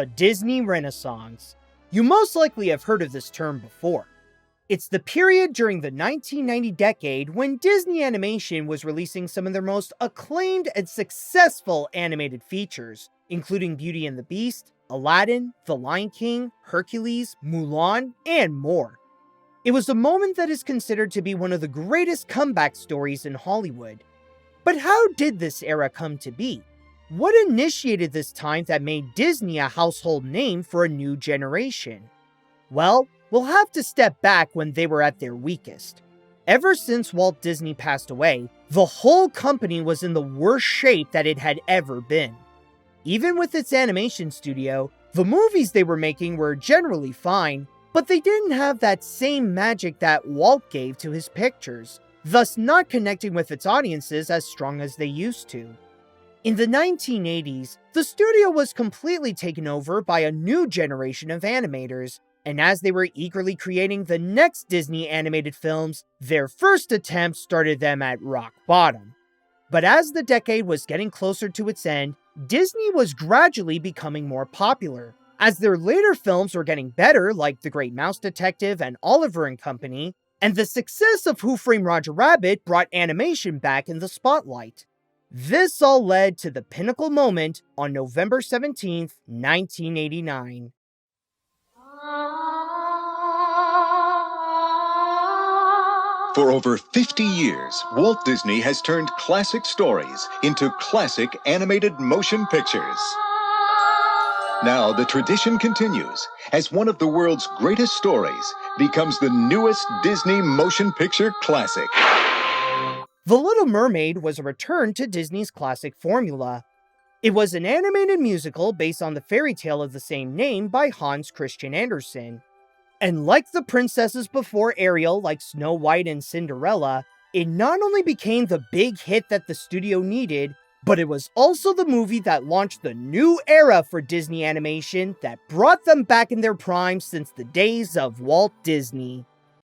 The Disney Renaissance. You most likely have heard of this term before. It's the period during the 1990 decade when Disney Animation was releasing some of their most acclaimed and successful animated features, including Beauty and the Beast, Aladdin, The Lion King, Hercules, Mulan, and more. It was a moment that is considered to be one of the greatest comeback stories in Hollywood. But how did this era come to be? What initiated this time that made Disney a household name for a new generation? Well, we'll have to step back when they were at their weakest. Ever since Walt Disney passed away, the whole company was in the worst shape that it had ever been. Even with its animation studio, the movies they were making were generally fine, but they didn't have that same magic that Walt gave to his pictures, thus not connecting with its audiences as strong as they used to. In the 1980s, the studio was completely taken over by a new generation of animators, and as they were eagerly creating the next Disney animated films, their first attempt started them at rock bottom. But as the decade was getting closer to its end, Disney was gradually becoming more popular, as their later films were getting better, like The Great Mouse Detective and Oliver and Company, and the success of Who Framed Roger Rabbit brought animation back in the spotlight. This all led to the pinnacle moment on November 17th, 1989. For over 50 years, Walt Disney has turned classic stories into classic animated motion pictures. Now the tradition continues as one of the world's greatest stories becomes the newest Disney motion picture classic. The Little Mermaid was a return to Disney's classic formula. It was an animated musical based on the fairy tale of the same name by Hans Christian Andersen. And like the princesses before Ariel, like Snow White and Cinderella, it not only became the big hit that the studio needed, but it was also the movie that launched the new era for Disney animation that brought them back in their prime since the days of Walt Disney.